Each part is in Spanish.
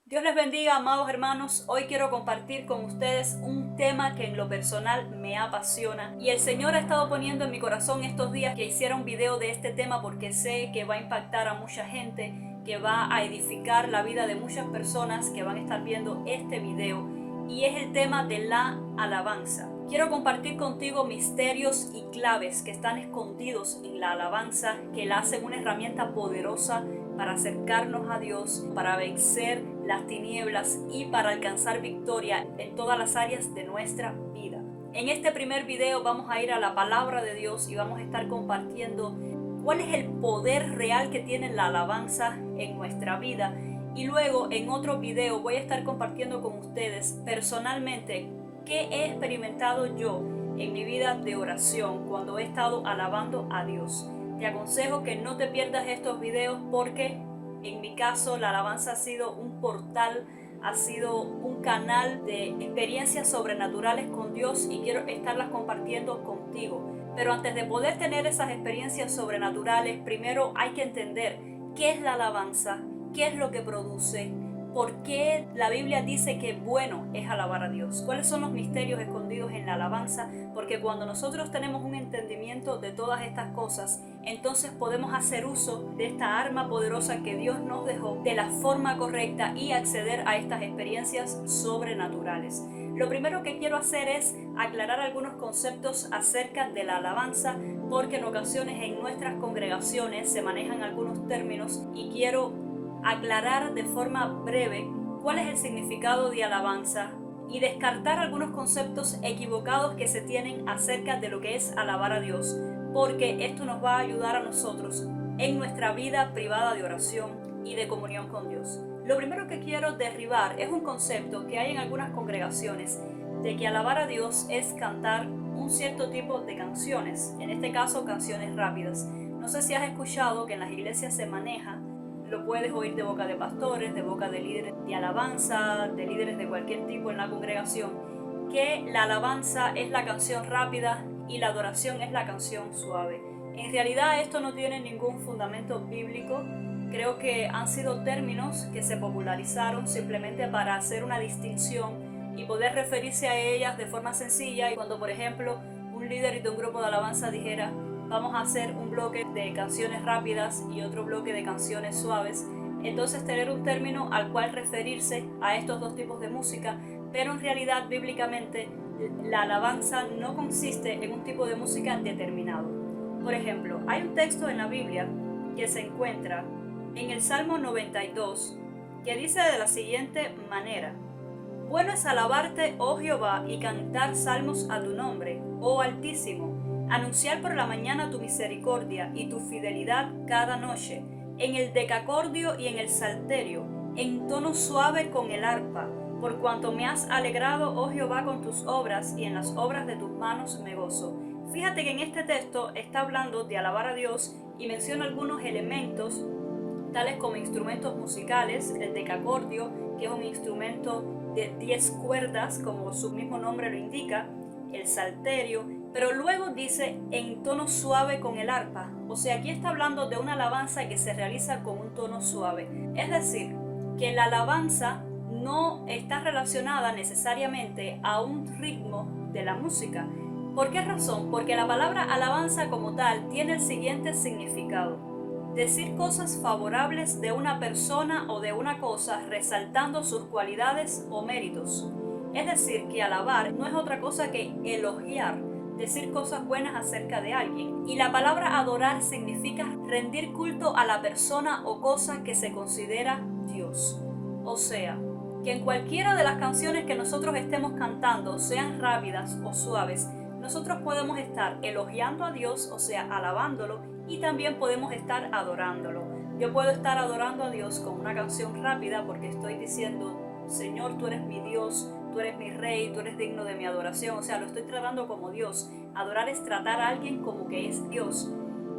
Dios les bendiga, amados hermanos. Hoy quiero compartir con ustedes un tema que en lo personal me apasiona y el Señor ha estado poniendo en mi corazón estos días que hiciera un video de este tema porque sé que va a impactar a mucha gente, que va a edificar la vida de muchas personas que van a estar viendo este video, y es el tema de la alabanza. Quiero compartir contigo misterios y claves que están escondidos en la alabanza, que la hacen una herramienta poderosa para acercarnos a Dios, para vencer las tinieblas y para alcanzar victoria en todas las áreas de nuestra vida. En este primer video vamos a ir a la palabra de Dios y vamos a estar compartiendo cuál es el poder real que tiene la alabanza en nuestra vida. Y luego en otro video voy a estar compartiendo con ustedes personalmente qué he experimentado yo en mi vida de oración cuando he estado alabando a Dios. Te aconsejo que no te pierdas estos videos porque en mi caso la alabanza ha sido un portal, ha sido un canal de experiencias sobrenaturales con Dios y quiero estarlas compartiendo contigo. Pero antes de poder tener esas experiencias sobrenaturales, primero hay que entender qué es la alabanza, qué es lo que produce, por qué la Biblia dice que bueno es alabar a Dios, cuáles son los misterios escondidos en la alabanza, porque cuando nosotros tenemos un entendimiento de todas estas cosas, entonces podemos hacer uso de esta arma poderosa que Dios nos dejó de la forma correcta y acceder a estas experiencias sobrenaturales. Lo primero que quiero hacer es aclarar algunos conceptos acerca de la alabanza, porque en ocasiones en nuestras congregaciones se manejan algunos términos y quiero aclarar de forma breve cuál es el significado de alabanza y descartar algunos conceptos equivocados que se tienen acerca de lo que es alabar a Dios, porque esto nos va a ayudar a nosotros en nuestra vida privada de oración y de comunión con Dios. Lo primero que quiero derribar es un concepto que hay en algunas congregaciones de que alabar a Dios es cantar un cierto tipo de canciones, en este caso canciones rápidas. No sé si has escuchado que en las iglesias se maneja, lo puedes oír de boca de pastores, de boca de líderes de alabanza, de líderes de cualquier tipo en la congregación, que la alabanza es la canción rápida y la adoración es la canción suave. En realidad esto no tiene ningún fundamento bíblico. Creo que han sido términos que se popularizaron simplemente para hacer una distinción y poder referirse a ellas de forma sencilla. Y cuando, por ejemplo, un líder de un grupo de alabanza dijera: vamos a hacer un bloque de canciones rápidas y otro bloque de canciones suaves, entonces tener un término al cual referirse a estos dos tipos de música, pero en realidad bíblicamente la alabanza no consiste en un tipo de música determinado. Por ejemplo, hay un texto en la Biblia que se encuentra en el Salmo 92 que dice de la siguiente manera: bueno es alabarte, oh Jehová, y cantar salmos a tu nombre, oh Altísimo, anunciar por la mañana tu misericordia y tu fidelidad cada noche, en el decacordio y en el salterio, en tono suave con el arpa, por cuanto me has alegrado, oh Jehová, con tus obras, y en las obras de tus manos me gozo. Fíjate que en este texto está hablando de alabar a Dios y menciona algunos elementos, tales como instrumentos musicales, el decacordio, que es un instrumento de 10 cuerdas, como su mismo nombre lo indica, el salterio, pero luego dice en tono suave con el arpa. O sea, aquí está hablando de una alabanza que se realiza con un tono suave. Es decir, que la alabanza no está relacionada necesariamente a un ritmo de la música. ¿Por qué razón? Porque la palabra alabanza como tal tiene el siguiente significado: decir cosas favorables de una persona o de una cosa resaltando sus cualidades o méritos. Es decir, que alabar no es otra cosa que elogiar, decir cosas buenas acerca de alguien. Y la palabra adorar significa rendir culto a la persona o cosa que se considera Dios. O sea, que en cualquiera de las canciones que nosotros estemos cantando, sean rápidas o suaves, nosotros podemos estar elogiando a Dios, o sea, alabándolo, y también podemos estar adorándolo. Yo puedo estar adorando a Dios con una canción rápida porque estoy diciendo: Señor, tú eres mi Dios, tú eres mi Rey, tú eres digno de mi adoración. O sea, lo estoy tratando como Dios. Adorar es tratar a alguien como que es Dios.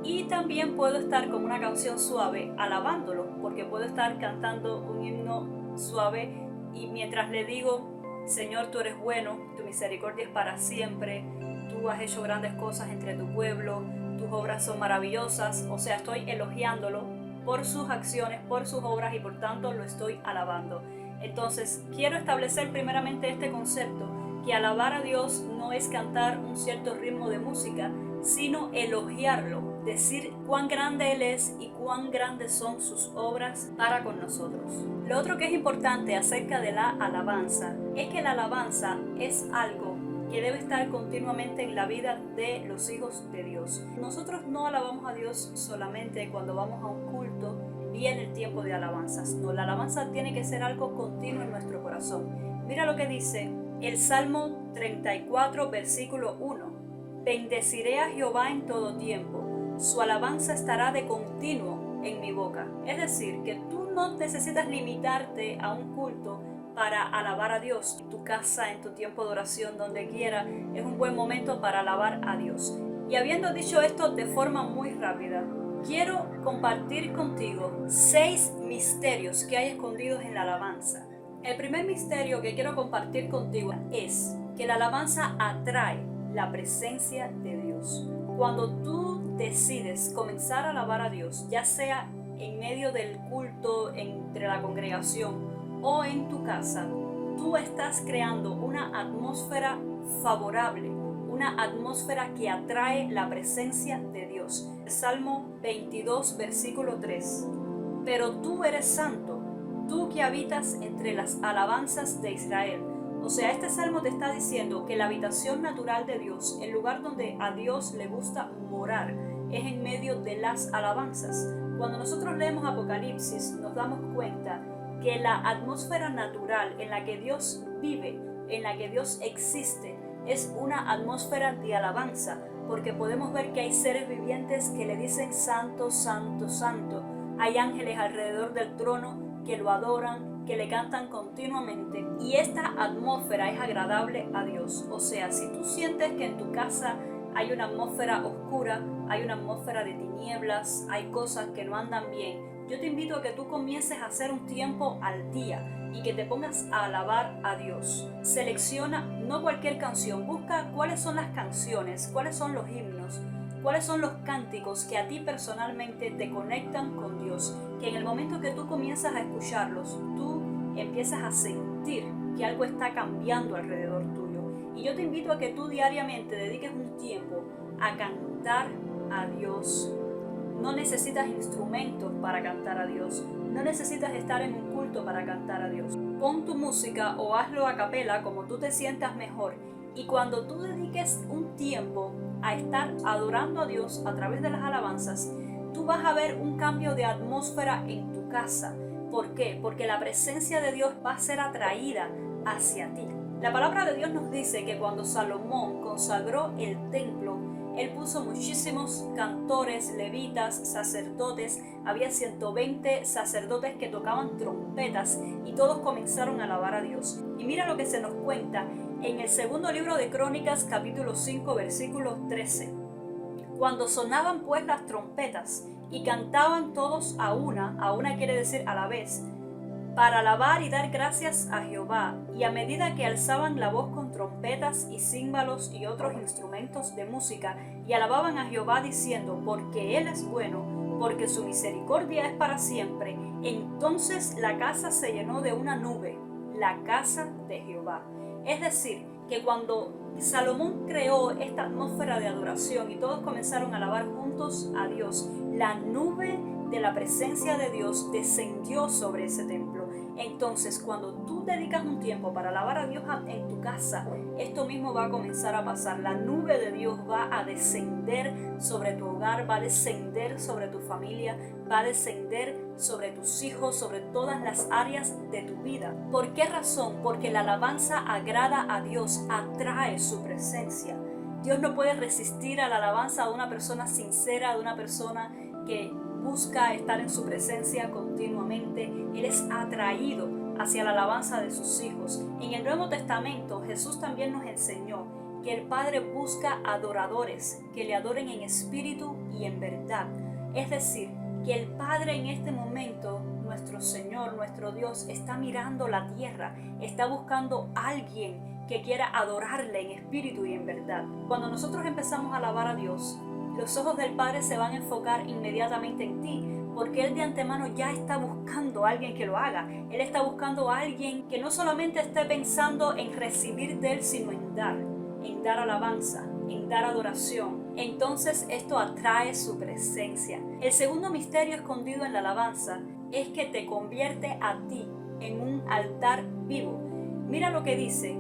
Y también puedo estar con una canción suave alabándolo, porque puedo estar cantando un himno suave y mientras le digo: Señor, tú eres bueno, tu misericordia es para siempre, tú has hecho grandes cosas entre tu pueblo, tus obras son maravillosas. O sea, estoy elogiándolo por sus acciones, por sus obras, y por tanto lo estoy alabando. Entonces, quiero establecer primeramente este concepto, que alabar a Dios no es cantar un cierto ritmo de música, sino elogiarlo, decir cuán grande Él es y cuán grandes son sus obras para con nosotros. Lo otro que es importante acerca de la alabanza es que la alabanza es algo que debe estar continuamente en la vida de los hijos de Dios. Nosotros no alabamos a Dios solamente cuando vamos a un culto y en el tiempo de alabanzas. No, la alabanza tiene que ser algo continuo en nuestro corazón. Mira lo que dice el Salmo 34, versículo 1. Bendeciré a Jehová en todo tiempo, su alabanza estará de continuo en mi boca. Es decir, que tú no necesitas limitarte a un culto para alabar a Dios. En tu casa, en tu tiempo de oración, donde quiera, es un buen momento para alabar a Dios. Y habiendo dicho esto de forma muy rápida, quiero compartir contigo 6 misterios que hay escondidos en la alabanza. El primer misterio que quiero compartir contigo es que la alabanza atrae la presencia de Dios. Cuando tú decides comenzar a alabar a Dios, ya sea en medio del culto, entre la congregación o en tu casa, tú estás creando una atmósfera favorable, una atmósfera que atrae la presencia de Dios. Salmo 22, versículo 3. Pero tú eres santo, tú que habitas entre las alabanzas de Israel. O sea, este salmo te está diciendo que la habitación natural de Dios, el lugar donde a Dios le gusta morar, es en medio de las alabanzas. Cuando nosotros leemos Apocalipsis, nos damos cuenta que la atmósfera natural en la que Dios vive, en la que Dios existe, es una atmósfera de alabanza, porque podemos ver que hay seres vivientes que le dicen santo, santo, santo. Hay ángeles alrededor del trono que lo adoran, que le cantan continuamente, y esta atmósfera es agradable a Dios. O sea, si tú sientes que en tu casa hay una atmósfera oscura, hay una atmósfera de tinieblas, hay cosas que no andan bien, yo te invito a que tú comiences a hacer un tiempo al día y que te pongas a alabar a Dios. Selecciona no cualquier canción, busca cuáles son las canciones, cuáles son los himnos, cuáles son los cánticos que a ti personalmente te conectan con Dios, que en el momento que tú comienzas a escucharlos, tú empiezas a sentir que algo está cambiando alrededor tuyo. Y yo te invito a que tú diariamente dediques un tiempo a cantar a Dios. No necesitas instrumentos para cantar a Dios. No necesitas estar en un culto para cantar a Dios. Pon tu música o hazlo a capela como tú te sientas mejor. Y cuando tú dediques un tiempo a estar adorando a Dios a través de las alabanzas, tú vas a ver un cambio de atmósfera en tu casa. ¿Por qué? Porque la presencia de Dios va a ser atraída hacia ti. La palabra de Dios nos dice que cuando Salomón consagró el templo, él puso muchísimos cantores, levitas, sacerdotes. Había 120 sacerdotes que tocaban trompetas y todos comenzaron a alabar a Dios. Y mira lo que se nos cuenta en el segundo libro de Crónicas, capítulo 5, versículo 13. Cuando sonaban pues las trompetas y cantaban todos a una quiere decir a la vez, para alabar y dar gracias a Jehová, y a medida que alzaban la voz con trompetas y címbalos y otros instrumentos de música, y alababan a Jehová diciendo, porque Él es bueno, porque su misericordia es para siempre, entonces la casa se llenó de una nube, la casa de Jehová. Es decir, que cuando Salomón creó esta atmósfera de adoración y todos comenzaron a alabar juntos a Dios, la nube de la presencia de Dios descendió sobre ese templo. Entonces, cuando tú dedicas un tiempo para alabar a Dios en tu casa, esto mismo va a comenzar a pasar. La nube de Dios va a descender sobre tu hogar, va a descender sobre tu familia, va a descender sobre tus hijos, sobre todas las áreas de tu vida. ¿Por qué razón? Porque la alabanza agrada a Dios, atrae su presencia. Dios no puede resistir a la alabanza de una persona sincera, de una persona que busca estar en su presencia continuamente. Él es atraído hacia la alabanza de sus hijos. En el Nuevo Testamento, Jesús también nos enseñó que el Padre busca adoradores que le adoren en espíritu y en verdad. Es decir, que el Padre en este momento, nuestro Señor, nuestro Dios, está mirando la tierra, está buscando a alguien que quiera adorarle en espíritu y en verdad. Cuando nosotros empezamos a alabar a Dios, los ojos del Padre se van a enfocar inmediatamente en ti, porque Él de antemano ya está buscando a alguien que lo haga. Él está buscando a alguien que no solamente esté pensando en recibir de Él, sino en dar alabanza, en dar adoración. Entonces esto atrae su presencia. El segundo misterio escondido en la alabanza es que te convierte a ti en un altar vivo. Mira lo que dice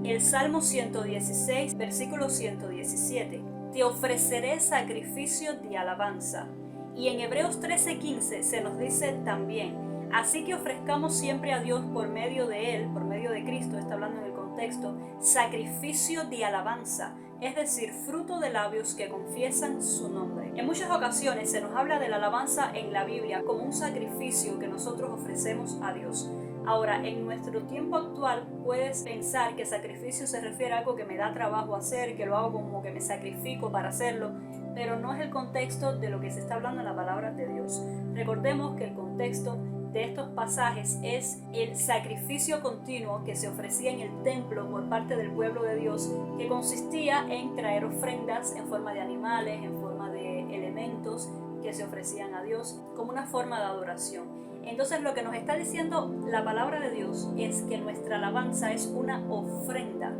el Salmo 116, versículo 117. Te ofreceré sacrificio de alabanza. Y en Hebreos 13:15 se nos dice también, así que ofrezcamos siempre a Dios por medio de Él, por medio de Cristo, está hablando en el contexto, sacrificio de alabanza, es decir, fruto de labios que confiesan su nombre. En muchas ocasiones se nos habla de la alabanza en la Biblia como un sacrificio que nosotros ofrecemos a Dios. Ahora, en nuestro tiempo actual puedes pensar que sacrificio se refiere a algo que me da trabajo hacer, que lo hago como que me sacrifico para hacerlo, pero no es el contexto de lo que se está hablando en la palabra de Dios. Recordemos que el contexto de estos pasajes es el sacrificio continuo que se ofrecía en el templo por parte del pueblo de Dios, que consistía en traer ofrendas en forma de animales, en forma de elementos que se ofrecían a Dios como una forma de adoración. Entonces lo que nos está diciendo la palabra de Dios es que nuestra alabanza es una ofrenda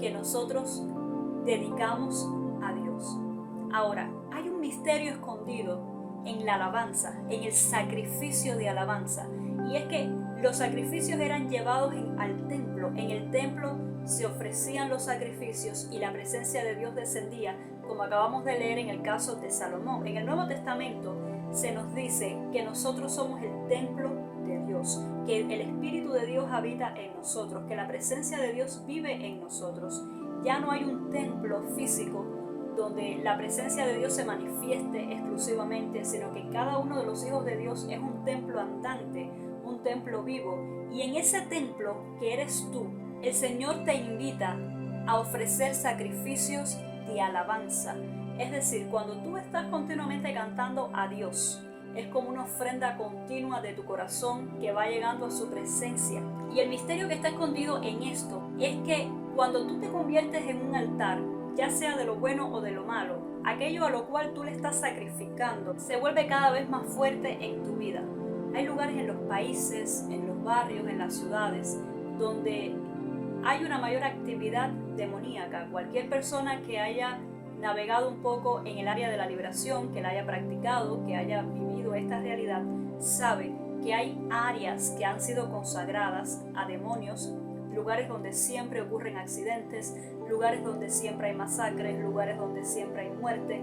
que nosotros dedicamos a Dios. Ahora, hay un misterio escondido en la alabanza, en el sacrificio de alabanza, y es que los sacrificios eran llevados al templo. En el templo se ofrecían los sacrificios y la presencia de Dios descendía, como acabamos de leer en el caso de Salomón. En el Nuevo Testamento se nos dice que nosotros somos el templo de Dios, que el Espíritu de Dios habita en nosotros, que la presencia de Dios vive en nosotros. Ya no hay un templo físico donde la presencia de Dios se manifieste exclusivamente, sino que cada uno de los hijos de Dios es un templo andante, un templo vivo. Y en ese templo que eres tú, el Señor te invita a ofrecer sacrificios de alabanza. Es decir, cuando tú estás continuamente cantando a Dios, es como una ofrenda continua de tu corazón que va llegando a su presencia. Y el misterio que está escondido en esto es que cuando tú te conviertes en un altar, ya sea de lo bueno o de lo malo, aquello a lo cual tú le estás sacrificando se vuelve cada vez más fuerte en tu vida. Hay lugares en los países, en los barrios, en las ciudades, donde hay una mayor actividad demoníaca. Cualquier persona que haya navegado un poco en el área de la liberación, que la haya practicado, que haya vivido esta realidad, sabe que hay áreas que han sido consagradas a demonios, lugares donde siempre ocurren accidentes, lugares donde siempre hay masacres, lugares donde siempre hay muerte,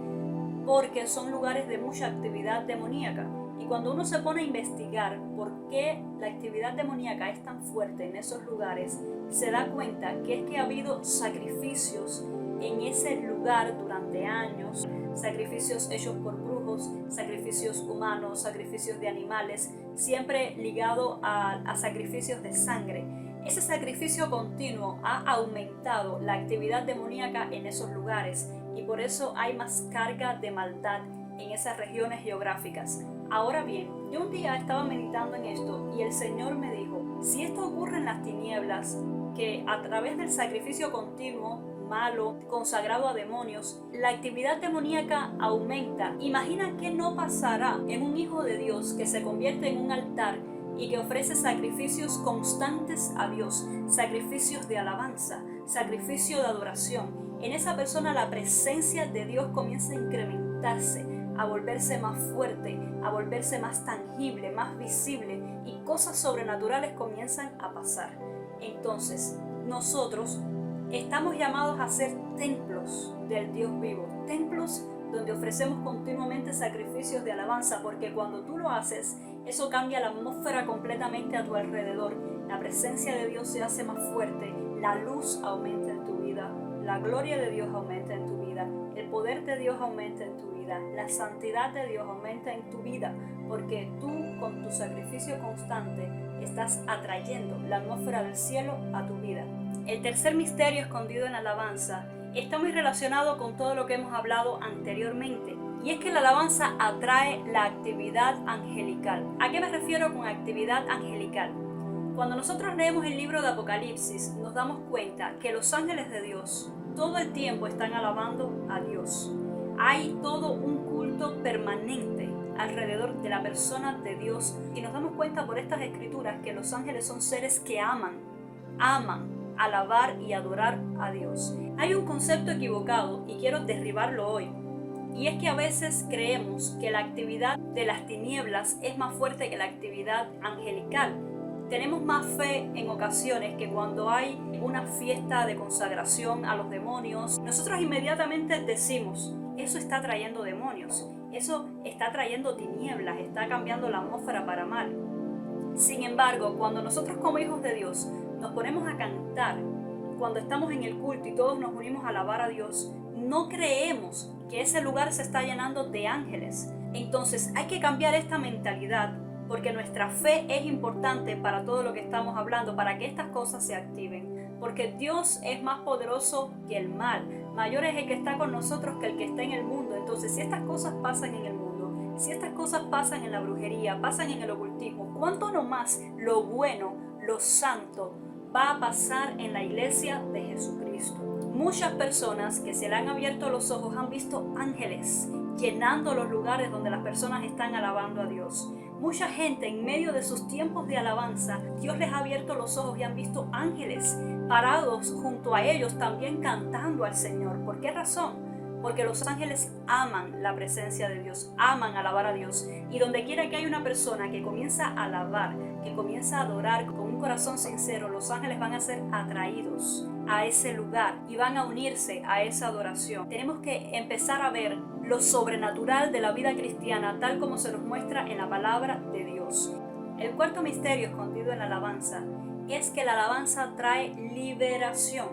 porque son lugares de mucha actividad demoníaca. Y cuando uno se pone a investigar por qué la actividad demoníaca es tan fuerte en esos lugares, se da cuenta que es que ha habido sacrificios en ese lugar durante años, sacrificios hechos por brujos, sacrificios humanos, sacrificios de animales, siempre ligado a sacrificios de sangre. Ese sacrificio continuo ha aumentado la actividad demoníaca en esos lugares y por eso hay más carga de maldad en esas regiones geográficas. Ahora bien, yo un día estaba meditando en esto y el Señor me dijo, si esto ocurre en las tinieblas, que a través del sacrificio continuo, malo, consagrado a demonios, la actividad demoníaca aumenta, imagina qué no pasará en un hijo de Dios que se convierte en un altar y que ofrece sacrificios constantes a Dios, sacrificios de alabanza, sacrificio de adoración. En esa persona la presencia de Dios comienza a incrementarse, a volverse más fuerte, a volverse más tangible, más visible, y cosas sobrenaturales comienzan a pasar. Entonces, nosotros estamos llamados a ser templos del Dios vivo, templos donde ofrecemos continuamente sacrificios de alabanza, porque cuando tú lo haces, eso cambia la atmósfera completamente a tu alrededor. La presencia de Dios se hace más fuerte, la luz aumenta en tu vida, la gloria de Dios aumenta en tu vida, el poder de Dios aumenta en tu vida, la santidad de Dios aumenta en tu vida, porque tú con tu sacrificio constante estás atrayendo la atmósfera del cielo a tu vida. El tercer misterio escondido en la alabanza está muy relacionado con todo lo que hemos hablado anteriormente, y es que la alabanza atrae la actividad angelical. ¿A qué me refiero con actividad angelical? Cuando nosotros leemos el libro de Apocalipsis, nos damos cuenta que los ángeles de Dios todo el tiempo están alabando a Dios. Hay todo un culto permanente alrededor de la persona de Dios y nos damos cuenta por estas escrituras que los ángeles son seres que aman alabar y adorar a Dios. Hay un concepto equivocado y quiero derribarlo hoy, y es que a veces creemos que la actividad de las tinieblas es más fuerte que la actividad angelical. Tenemos más fe en ocasiones que cuando hay una fiesta de consagración a los demonios, nosotros inmediatamente decimos, eso está trayendo demonios, eso está trayendo tinieblas, está cambiando la atmósfera para mal. Sin embargo, cuando nosotros como hijos de Dios nos ponemos a cantar, cuando estamos en el culto y todos nos unimos a alabar a Dios, no creemos que ese lugar se está llenando de ángeles. Entonces hay que cambiar esta mentalidad, porque nuestra fe es importante para todo lo que estamos hablando, para que estas cosas se activen. Porque Dios es más poderoso que el mal. Mayor es el que está con nosotros que el que está en el mundo. Entonces, si estas cosas pasan en el mundo, si estas cosas pasan en la brujería, pasan en el ocultismo, ¿cuánto no más lo bueno, lo santo, va a pasar en la iglesia de Jesucristo? Muchas personas que se le han abierto los ojos han visto ángeles llenando los lugares donde las personas están alabando a Dios. Mucha gente en medio de sus tiempos de alabanza, Dios les ha abierto los ojos y han visto ángeles parados junto a ellos también cantando al Señor. ¿Por qué razón? Porque los ángeles aman la presencia de Dios, aman alabar a Dios. Y donde quiera que haya una persona que comienza a alabar, que comienza a adorar con un corazón sincero, los ángeles van a ser atraídos a ese lugar y van a unirse a esa adoración. Tenemos que empezar a ver lo sobrenatural de la vida cristiana tal como se nos muestra en la palabra de Dios. El cuarto misterio escondido en la alabanza es que la alabanza trae liberación.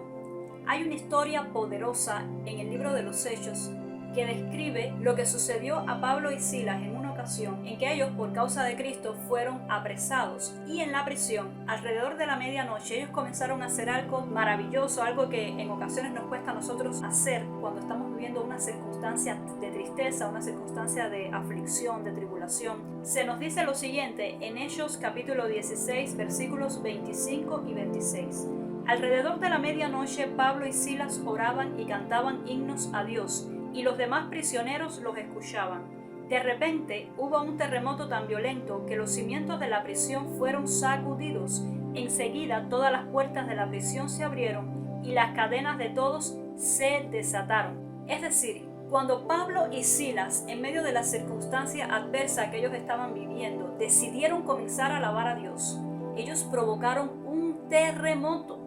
Hay una historia poderosa en el libro de los Hechos que describe lo que sucedió a Pablo y Silas en una ocasión en que ellos por causa de Cristo fueron apresados, y en la prisión alrededor de la medianoche ellos comenzaron a hacer algo maravilloso, algo que en ocasiones nos cuesta a nosotros hacer cuando estamos viviendo una circunstancia de tristeza, una circunstancia de aflicción, de tribulación. Se nos dice lo siguiente en Hechos capítulo 16 versículos 25 y 26. Alrededor de la medianoche Pablo y Silas oraban y cantaban himnos a Dios, y los demás prisioneros los escuchaban. De repente hubo un terremoto tan violento que los cimientos de la prisión fueron sacudidos. Enseguida todas las puertas de la prisión se abrieron y las cadenas de todos se desataron. Es decir, cuando Pablo y Silas, en medio de la circunstancia adversa que ellos estaban viviendo, decidieron comenzar a alabar a Dios, ellos provocaron un terremoto.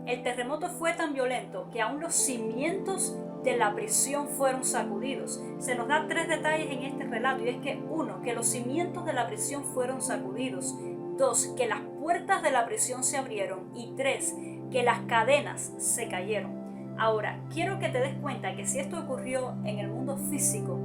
El terremoto fue tan violento que aún los cimientos de la prisión fueron sacudidos. Se nos da 3 detalles en este relato, y es que 1, que los cimientos de la prisión fueron sacudidos; 2, que las puertas de la prisión se abrieron; y 3, que las cadenas se cayeron. Ahora, quiero que te des cuenta que si esto ocurrió en el mundo físico,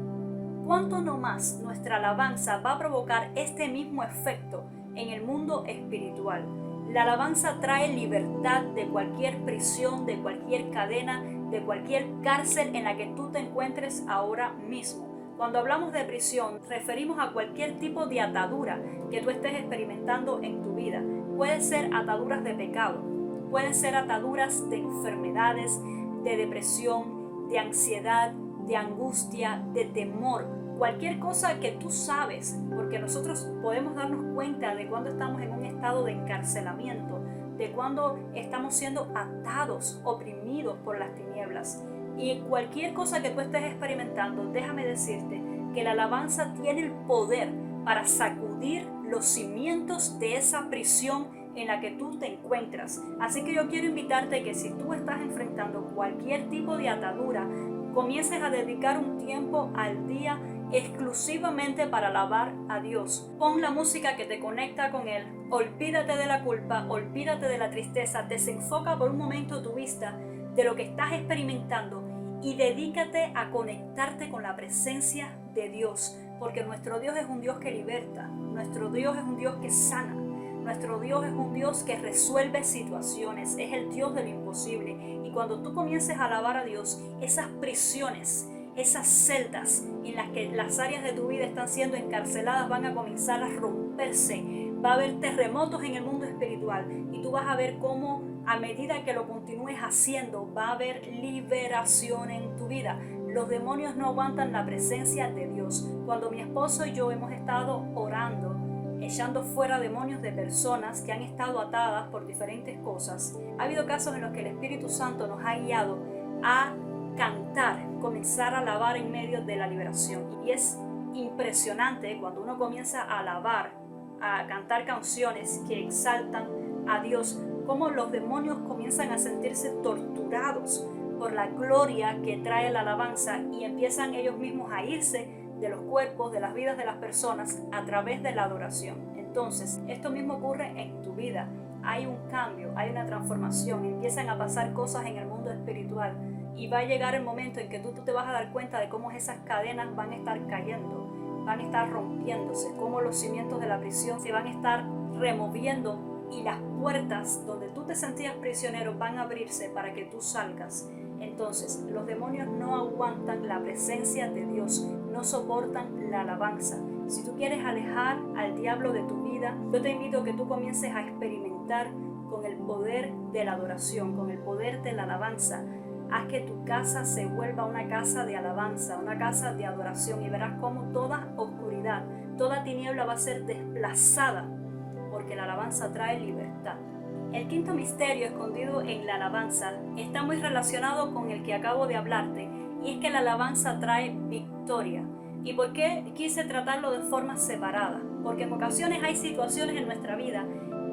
¿cuánto no más nuestra alabanza va a provocar este mismo efecto en el mundo espiritual? La alabanza trae libertad de cualquier prisión, de cualquier cadena, de cualquier cárcel en la que tú te encuentres ahora mismo. Cuando hablamos de prisión, referimos a cualquier tipo de atadura que tú estés experimentando en tu vida. Pueden ser ataduras de pecado, pueden ser ataduras de enfermedades, de depresión, de ansiedad, de angustia, de temor. Cualquier cosa que tú sabes, porque nosotros podemos darnos cuenta de cuando estamos en un estado de encarcelamiento, de cuando estamos siendo atados, oprimidos por las tinieblas. Y cualquier cosa que tú estés experimentando, déjame decirte que la alabanza tiene el poder para sacudir los cimientos de esa prisión en la que tú te encuentras. Así que yo quiero invitarte que si tú estás enfrentando cualquier tipo de atadura, comiences a dedicar un tiempo al día exclusivamente para alabar a Dios. Pon la música que te conecta con Él, olvídate de la culpa, olvídate de la tristeza, desenfoca por un momento tu vista de lo que estás experimentando y dedícate a conectarte con la presencia de Dios, porque nuestro Dios es un Dios que liberta, nuestro Dios es un Dios que sana, nuestro Dios es un Dios que resuelve situaciones, es el Dios de lo imposible. Y cuando tú comiences a alabar a Dios, esas prisiones, esas celdas en las que las áreas de tu vida están siendo encarceladas van a comenzar a romperse. Va a haber terremotos en el mundo espiritual y tú vas a ver cómo a medida que lo continúes haciendo va a haber liberación en tu vida. Los demonios no aguantan la presencia de Dios. Cuando mi esposo y yo hemos estado orando, echando fuera demonios de personas que han estado atadas por diferentes cosas, ha habido casos en los que el Espíritu Santo nos ha guiado a cantar, comenzar a alabar en medio de la liberación. Y es impresionante cuando uno comienza a alabar, a cantar canciones que exaltan a Dios, cómo los demonios comienzan a sentirse torturados por la gloria que trae la alabanza y empiezan ellos mismos a irse de los cuerpos, de las vidas de las personas a través de la adoración. Entonces, esto mismo ocurre en tu vida. Hay un cambio, hay una transformación, empiezan a pasar cosas en el mundo espiritual y va a llegar el momento en que tú te vas a dar cuenta de cómo esas cadenas van a estar cayendo, van a estar rompiéndose, cómo los cimientos de la prisión se van a estar removiendo y las puertas donde tú te sentías prisionero van a abrirse para que tú salgas. Entonces, los demonios no aguantan la presencia de Dios, no soportan la alabanza. Si tú quieres alejar al diablo de tu vida, yo te invito a que tú comiences a experimentar con el poder de la adoración, con el poder de la alabanza. Haz que tu casa se vuelva una casa de alabanza, una casa de adoración, y verás cómo toda oscuridad, toda tiniebla va a ser desplazada, porque la alabanza trae libertad. El quinto misterio escondido en la alabanza está muy relacionado con el que acabo de hablarte, y es que la alabanza trae victoria. ¿Y por qué quise tratarlo de forma separada? Porque en ocasiones hay situaciones en nuestra vida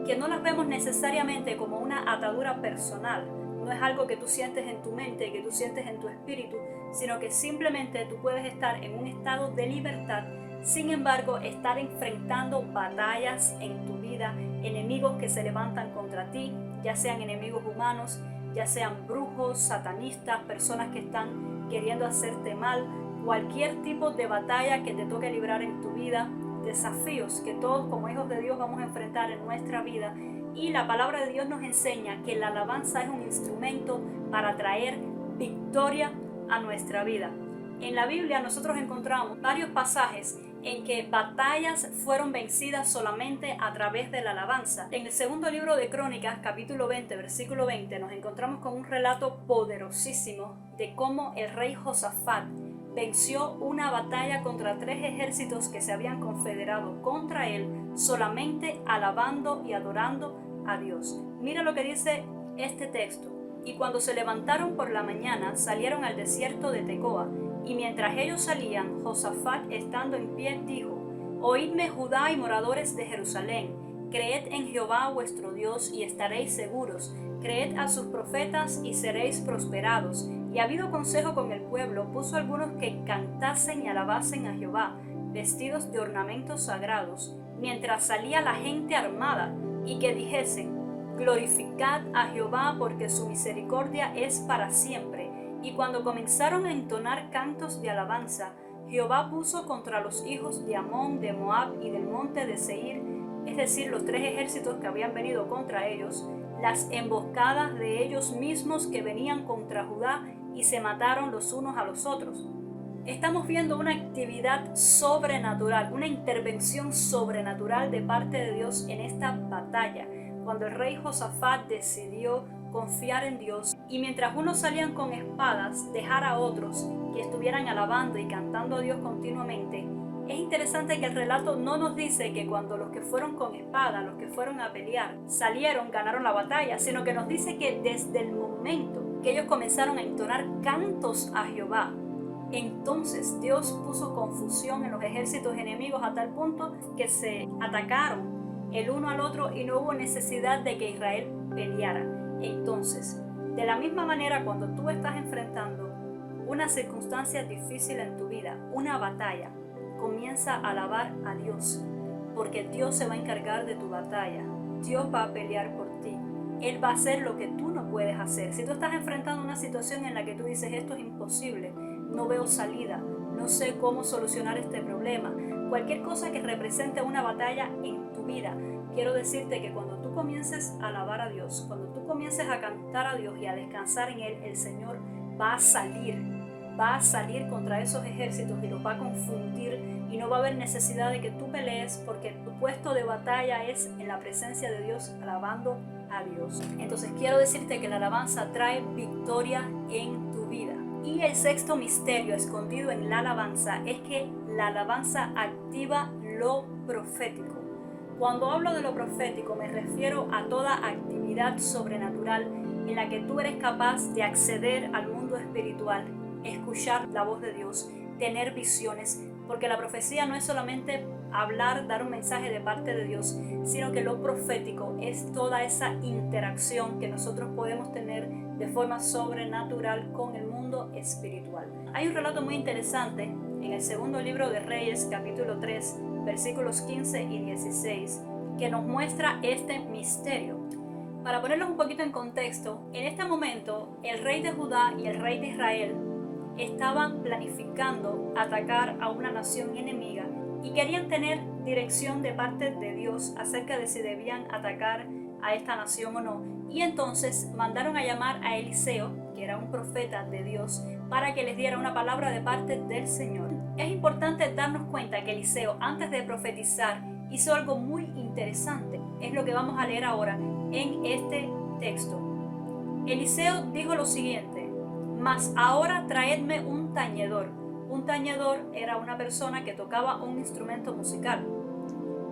que no las vemos necesariamente como una atadura personal. No es algo que tú sientes en tu mente, que tú sientes en tu espíritu, sino que simplemente tú puedes estar en un estado de libertad, sin embargo estar enfrentando batallas en tu vida, enemigos que se levantan contra ti, ya sean enemigos humanos, ya sean brujos, satanistas, personas que están queriendo hacerte mal, cualquier tipo de batalla que te toque librar en tu vida, desafíos que todos como hijos de Dios vamos a enfrentar en nuestra vida. Y la palabra de Dios nos enseña que la alabanza es un instrumento para traer victoria a nuestra vida. En la Biblia nosotros encontramos varios pasajes en que batallas fueron vencidas solamente a través de la alabanza. En el segundo libro de Crónicas, capítulo 20, versículo 20, nos encontramos con un relato poderosísimo de cómo el rey Josafat venció una batalla contra 3 ejércitos que se habían confederado contra él, solamente alabando y adorando a Dios. Mira lo que dice este texto. Y cuando se levantaron por la mañana, salieron al desierto de Tecoa. Y mientras ellos salían, Josafat, estando en pie, dijo: Oídme, Judá y moradores de Jerusalén, creed en Jehová vuestro Dios y estaréis seguros, creed a sus profetas y seréis prosperados. Y habido consejo con el pueblo, puso algunos que cantasen y alabasen a Jehová, vestidos de ornamentos sagrados, mientras salía la gente armada, y que dijesen: Glorificad a Jehová, porque su misericordia es para siempre. Y cuando comenzaron a entonar cantos de alabanza, Jehová puso contra los hijos de Amón, de Moab y del monte de Seir, es decir, los 3 ejércitos que habían venido contra ellos, las emboscadas de ellos mismos que venían contra Judá, y se mataron los unos a los otros. Estamos viendo una actividad sobrenatural, una intervención sobrenatural de parte de Dios en esta batalla, cuando el rey Josafat decidió confiar en Dios, y mientras unos salían con espadas, dejar a otros que estuvieran alabando y cantando a Dios continuamente. Es interesante que el relato no nos dice que cuando los que fueron con espada, los que fueron a pelear, salieron, ganaron la batalla, sino que nos dice que desde el momento que ellos comenzaron a entonar cantos a Jehová, entonces Dios puso confusión en los ejércitos enemigos a tal punto que se atacaron el uno al otro y no hubo necesidad de que Israel peleara. Entonces, de la misma manera, cuando tú estás enfrentando una circunstancia difícil en tu vida, una batalla, comienza a alabar a Dios, porque Dios se va a encargar de tu batalla. Dios va a pelear por ti. Él va a hacer lo que tú no puedes hacer. Si tú estás enfrentando una situación en la que tú dices: esto es imposible, no veo salida, no sé cómo solucionar este problema, cualquier cosa que represente una batalla en tu vida, quiero decirte que cuando tú comiences a alabar a Dios, cuando tú comiences a cantar a Dios y a descansar en Él, el Señor va a salir contra esos ejércitos y los va a confundir, y no va a haber necesidad de que tú pelees, porque tu puesto de batalla es en la presencia de Dios, alabando a Dios. Entonces quiero decirte que la alabanza trae victoria en tu vida. Y el sexto misterio escondido en la alabanza es que la alabanza activa lo profético. Cuando hablo de lo profético me refiero a toda actividad sobrenatural en la que tú eres capaz de acceder al mundo espiritual, escuchar la voz de Dios, tener visiones, porque la profecía no es solamente hablar, dar un mensaje de parte de Dios, sino que lo profético es toda esa interacción que nosotros podemos tener de forma sobrenatural con el mundo espiritual. Hay un relato muy interesante en el segundo libro de Reyes, capítulo 3, versículos 15 y 16, que nos muestra este misterio. Para ponerlos un poquito en contexto, en este momento el rey de Judá y el rey de Israel estaban planificando atacar a una nación enemiga y querían tener dirección de parte de Dios acerca de si debían atacar a esta nación o no. Y entonces mandaron a llamar a Eliseo, que era un profeta de Dios, para que les diera una palabra de parte del Señor. Es importante darnos cuenta que Eliseo, antes de profetizar, hizo algo muy interesante. Es lo que vamos a leer ahora en este texto. Eliseo dijo lo siguiente: mas ahora traedme un tañedor. Un tañedor era una persona que tocaba un instrumento musical.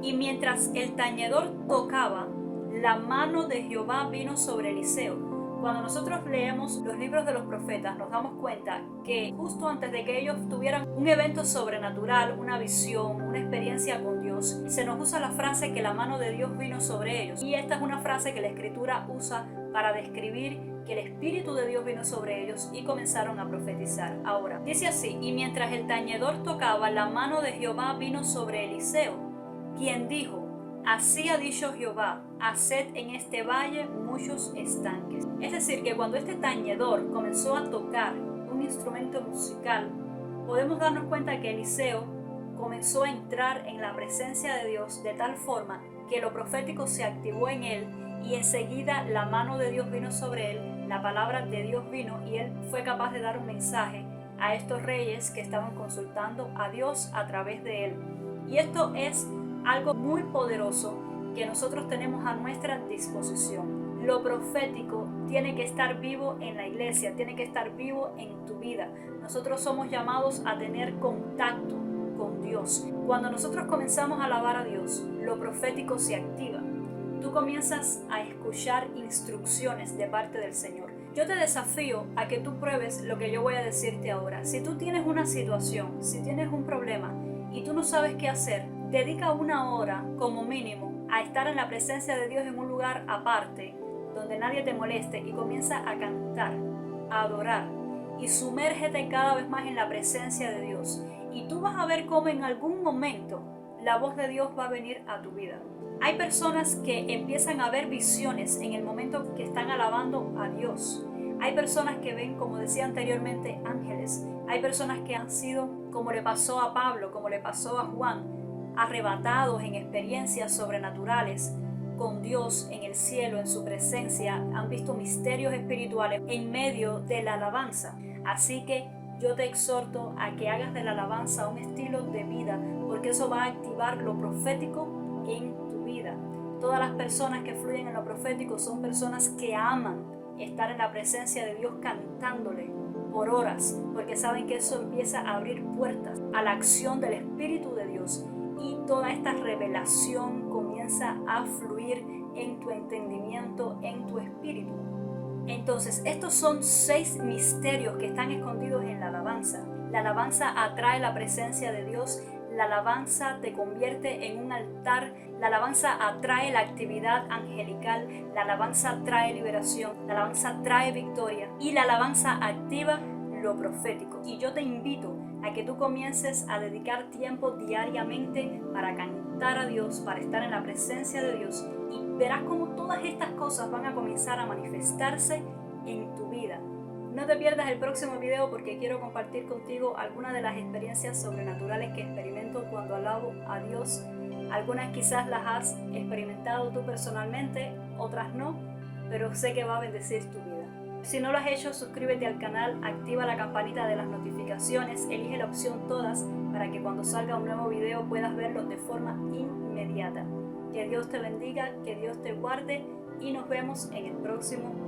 Y mientras el tañedor tocaba, la mano de Jehová vino sobre Eliseo. Cuando nosotros leemos los libros de los profetas, nos damos cuenta que justo antes de que ellos tuvieran un evento sobrenatural, una visión, una experiencia con Dios, se nos usa la frase que la mano de Dios vino sobre ellos. Y esta es una frase que la Escritura usa para describir que el Espíritu de Dios vino sobre ellos y comenzaron a profetizar. Ahora, dice así: y mientras el tañedor tocaba, la mano de Jehová vino sobre Eliseo, quien dijo: así ha dicho Jehová, haced en este valle muchos estanques. Es decir, que cuando este tañedor comenzó a tocar un instrumento musical, podemos darnos cuenta que Eliseo comenzó a entrar en la presencia de Dios de tal forma que lo profético se activó en él y enseguida la mano de Dios vino sobre él, la palabra de Dios vino y él fue capaz de dar un mensaje a estos reyes que estaban consultando a Dios a través de él. Y esto es algo muy poderoso que nosotros tenemos a nuestra disposición. Lo profético tiene que estar vivo en la iglesia, tiene que estar vivo en tu vida. Nosotros somos llamados a tener contacto con Dios. Cuando nosotros comenzamos a alabar a Dios, lo profético se activa. Tú comienzas a escuchar instrucciones de parte del Señor. Yo te desafío a que tú pruebes lo que yo voy a decirte ahora. Si tú tienes una situación, si tienes un problema y tú no sabes qué hacer, dedica una hora como mínimo a estar en la presencia de Dios en un lugar aparte, donde nadie te moleste, y comienza a cantar, a adorar y sumérgete cada vez más en la presencia de Dios. Y tú vas a ver cómo en algún momento la voz de Dios va a venir a tu vida. Hay personas que empiezan a ver visiones en el momento que están alabando a Dios. Hay personas que ven, como decía anteriormente, ángeles. Hay personas que han sido, como le pasó a Pablo, como le pasó a Juan, arrebatados en experiencias sobrenaturales con Dios en el cielo, en su presencia. Han visto misterios espirituales en medio de la alabanza. Así que yo te exhorto a que hagas de la alabanza un estilo de vida, porque eso va a activar lo profético en tu vida. Todas las personas que fluyen en lo profético son personas que aman estar en la presencia de Dios cantándole por horas, porque saben que eso empieza a abrir puertas a la acción del Espíritu de Dios. Y toda esta revelación comienza a fluir en tu entendimiento, en tu espíritu. Entonces, estos son 6 misterios que están escondidos en la alabanza. La alabanza atrae la presencia de Dios. La alabanza te convierte en un altar. La alabanza atrae la actividad angelical. La alabanza trae liberación. La alabanza trae victoria. Y la alabanza activa lo profético. Y yo te invito a que tú comiences a dedicar tiempo diariamente para cantar a Dios, para estar en la presencia de Dios, y verás cómo todas estas cosas van a comenzar a manifestarse en tu vida. No te pierdas el próximo video, porque quiero compartir contigo algunas de las experiencias sobrenaturales que experimento cuando alabo a Dios. Algunas quizás las has experimentado tú personalmente, otras no, pero sé que va a bendecir tu vida. Si no lo has hecho, suscríbete al canal, activa la campanita de las notificaciones, elige la opción todas para que cuando salga un nuevo video puedas verlo de forma inmediata. Que Dios te bendiga, que Dios te guarde y nos vemos en el próximo video.